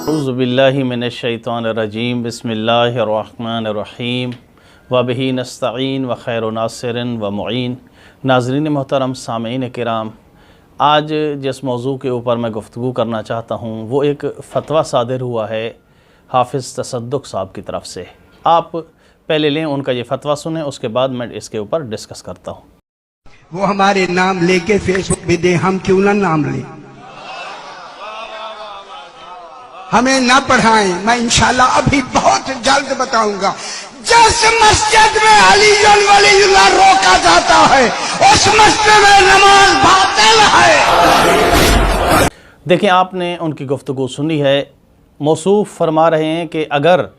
अऊज़ु बिल्लाहि मिनश्शैतानिर्रजीम बिस्मिल्लाहिर्रहमानिर्रहीम व बिही नस्तईन व खैरु नासिरिन व मुईन। नाज़रीन मोहतरम, सामीन किराम, आज जिस मौजू के ऊपर मैं गुफ्तगू करना चाहता हूँ वो एक फ़तवा सादिर हुआ है हाफ़िज़ तसद्दुक़ साहब की तरफ से। आप पहले लें उनका ये फ़तवा सुने, उसके बाद मैं इसके ऊपर डिस्कस करता हूँ। वो हमारे नाम लेके फेसबुक पे दे, हम क्यों ना नाम लें। हमें ना पढ़ाएं, मैं इंशाल्लाह अभी बहुत जल्द बताऊंगा। जिस मस्जिद में अली वलीउल्लाह रोका जाता है उस मस्जिद में नमाज बातिल है। देखिए, आपने उनकी गुफ्तगू सुनी है। मौसूफ फरमा रहे हैं कि अगर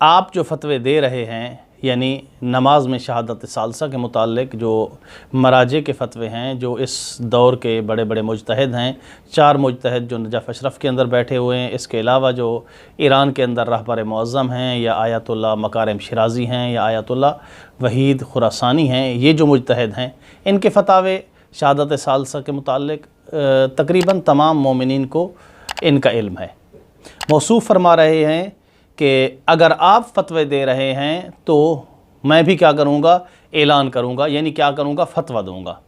आप जो फतवे दे रहे हैं, यानी नमाज में शहादत सालसा के मुतालिक जो मराजे के फ़तवे हैं, जो इस दौर के बड़े बड़े मुजतहिद हैं, 4 मुजतहिद जो नजफ़ अशरफ के अंदर बैठे हुए हैं, इसके अलावा जो ईरान के अंदर रहबर मुअज़्ज़म हैं, या आयतुल्लाह मकारिम शिराज़ी हैं, या आयतुल्लाह वहीद खुरासानी हैं, ये जो मुजतहिद हैं, इनके फ़तावे शहादत सालसा के मुतालिक तकरीबन तमाम मोमिनीन को इनका इल्म है। मौसूफ फरमा रहे हैं कि अगर आप फतवे दे रहे हैं तो मैं भी क्या करूँगा, ऐलान करूँगा, यानी क्या करूँगा, फतवा दूँगा।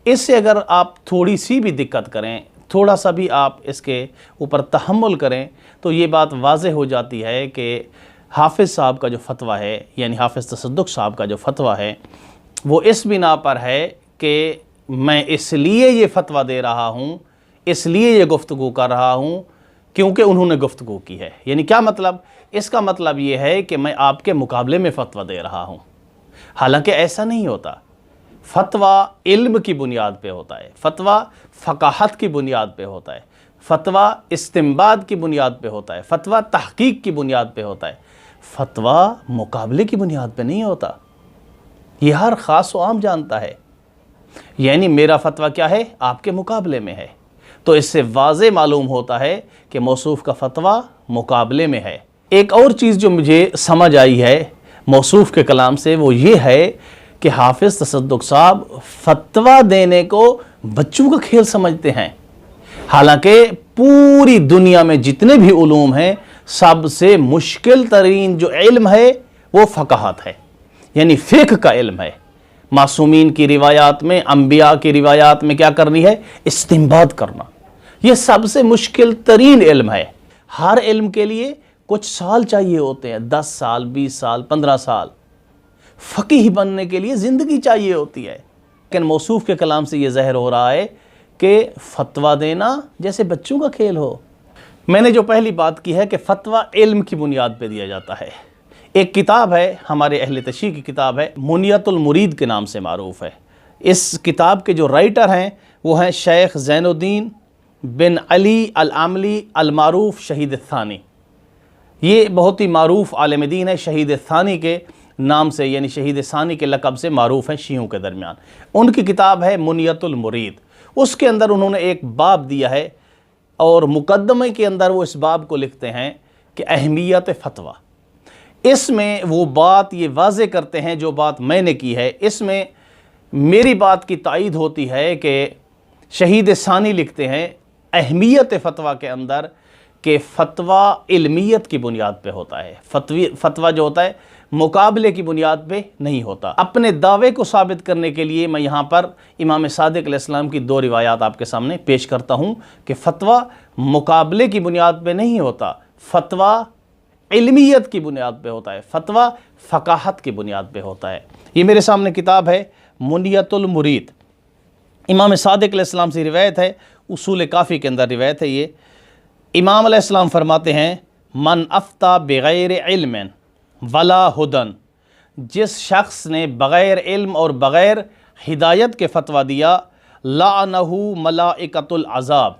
इससे अगर आप थोड़ी सी भी दिक्कत करें, थोड़ा सा भी आप इसके ऊपर तहम्मुल करें, तो ये बात वाज़ेह हो जाती है कि हाफ़िज़ साहब का जो फतवा है, यानी हाफ़िज़ तसद्दुक़ साहब का जो फतवा है, वो इस बिना पर है कि मैं इसलिए ये फतवा दे रहा हूँ, इसलिए ये गुफ्तगू कर रहा हूँ क्योंकि उन्होंने गुफ्तगू की है। यानी क्या मतलब? इसका मतलब ये है कि मैं आपके मुकाबले में फ़तवा दे रहा हूँ। हालांकि ऐसा नहीं होता। फ़तवा इल्म की बुनियाद पे होता है, फ़तवा फ़क़ाहत की बुनियाद पे होता है, फ़तवा इस्तिंबाद की बुनियाद पे होता है, फ़तवा तहक़ीक़ की बुनियाद पे होता है। फ़तवा मुकाबले की बुनियाद पे नहीं होता। ये हर ख़ास व आम जानता है। यानी मेरा फ़तवा क्या है, आपके मुकाबले में है। तो इससे वाज़े मालूम होता है कि मौसूफ़ का फ़तवा मुकाबले में है। एक और चीज़ जो मुझे समझ आई है मौसूफ़ के कलाम से, वो ये है कि हाफ़िज़ तसद्दुक़ साहब फ़तवा देने को बच्चों का खेल समझते हैं। हालांकि पूरी दुनिया में जितने भी उलूम हैं, सबसे मुश्किल तरीन जो इल्म है वो फ़क़ाहत है, यानी फ़िक़्ह का इल्म है। मासूमीन की रिवायात में, अंबिया की रिवायात में क्या करनी है, इस्तिंबात करना। यह सबसे मुश्किल तरीन इल्म है। हर इल्म के लिए कुछ साल चाहिए होते हैं, 10 साल, 20 साल, 15 साल। फ़क़ीह बनने के लिए ज़िंदगी चाहिए होती है। लेकिन मौसूफ़ के कलाम से ये ज़ाहिर हो रहा है कि फ़तवा देना जैसे बच्चों का खेल हो। मैंने जो पहली बात की है कि फ़तवा इल्म की बुनियाद पर दिया जाता है। एक किताब है, हमारे अहले तशरीह की किताब है, मुनियतुल मुरीद के नाम से मारूफ़ है। इस किताब के जो राइटर हैं वो हैं शेख ज़ैनुद्दीन बिन अली अल-आमली अल-मारूफ़ शहीद थानी। ये बहुत ही मारूफ़ आलिम दीन है, शहीद थानी के नाम से, यानी शहीद सानी के लक़ब से मारूफ़ हैं शियों के दरमियान। उनकी किताब है मुनियतुल मुरीद। उसके अंदर उन्होंने एक बाब दिया है और मुक़द्दमे के अंदर वो इस बाब को लिखते हैं कि अहमियत फ़तवा। इसमें वो बात ये वाज़े करते हैं जो बात मैंने की है। इसमें मेरी बात की तायीद होती है कि शहीद सानी लिखते हैं अहमियत फ़तवा के अंदर कि फ़तवा इल्मियत की बुनियाद पे होता है। फ़तवा जो होता है मुकाबले की बुनियाद पे नहीं होता। अपने दावे को साबित करने के लिए मैं यहाँ पर इमाम सादिक़ अलैहिस्सलाम की 2 रिवायात आपके सामने पेश करता हूँ कि फ़तवा मुकाबले की बुनियाद पे नहीं होता, फ़तवा इल्मियत की बुनियाद पे होता है, फ़तवा फ़क़ाहत की बुनियाद पे होता है। ये मेरे सामने किताब है मुनियतुल मुरीद। इमाम सादिक़ अलैहिस्सलाम से रिवायत है, उसूल काफ़ी के अंदर रिवायत है। ये इमाम अलैहिस्सलाम फरमाते हैं, मन अफ्ता बग़ैर इल्मिन वला हुदन, जिस शख्स ने बग़ैर इल्म और बग़ैर हिदायत के फ़तवा दिया, लाअनहु मलाइकतुल अज़ाब,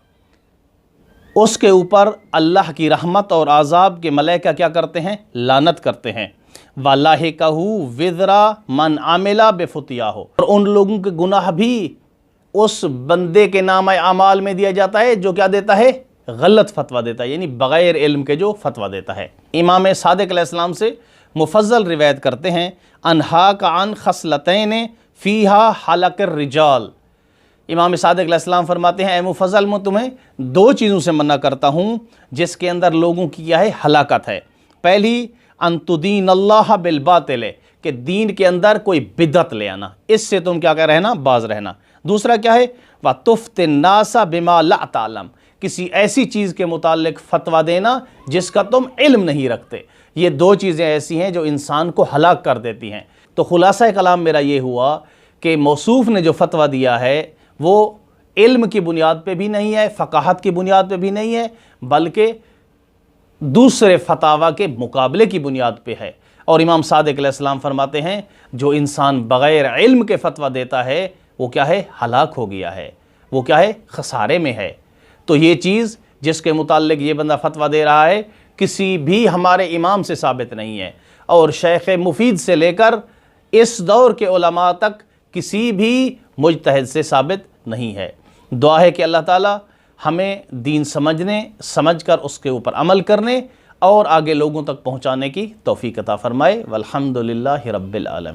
उसके ऊपर अल्लाह की रहमत और आज़ाब के मलाइका क्या करते हैं, लानत करते हैं। वलाहिकहु विज़रा मन आमिला बेफुतियाहु, और उन लोगों के गुनाह भी उस बंदे के नाम आमाल में दिया जाता है जो क्या देता है, गलत फतवा देता है, यानी बग़ैर इल्म के जो फतवा देता है। इमाम सादिक़ अलैहिस्सलाम से मुफज्जल रिवायत करते हैं, अनहा का अन खसलतैन फ़ीहा हलक रिजाल, امام صادق علیہ السلام فرماتے ہیں اے مفضل میں تمہیں دو چیزوں سے منع کرتا ہوں جس کے اندر لوگوں کی کیا ہے ہلاکت ہے۔ پہلی ان تدین اللہ بالباطل، کہ دین کے اندر کوئی بدعت لے آنا، اس سے تم کیا کہہ رہنا باز رہنا۔ دوسرا کیا ہے وَتُفْتِ النَّاسَ بِمَا لَا تَعْلَمُ، کسی ایسی چیز کے متعلق فتویٰ دینا جس کا تم علم نہیں رکھتے۔ یہ دو چیزیں ایسی ہیں جو انسان کو ہلاک کر دیتی ہیں۔ تو خلاصہ کلام میرا یہ ہوا کہ موصوف نے جو فتویٰ دیا ہے وہ علم کی بنیاد پہ بھی نہیں ہے، فقاہت کی بنیاد پہ بھی نہیں ہے، بلکہ دوسرے فتاویٰ کے مقابلے کی بنیاد پہ ہے۔ اور امام صادق علیہ السلام فرماتے ہیں جو انسان بغیر علم کے فتویٰ دیتا ہے وہ کیا ہے ہلاک ہو گیا ہے، وہ کیا ہے خسارے میں ہے۔ تو یہ چیز جس کے متعلق یہ بندہ فتویٰ دے رہا ہے کسی بھی ہمارے امام سے ثابت نہیں ہے، اور شیخ مفید سے لے کر اس دور کے علماء تک کسی بھی مجتہد سے ثابت نہیں ہے۔ دعا ہے کہ اللہ تعالی ہمیں دین سمجھ کر اس کے اوپر عمل کرنے اور آگے لوگوں تک پہنچانے کی توفیق عطا فرمائے۔ والحمدللہ رب العالمین۔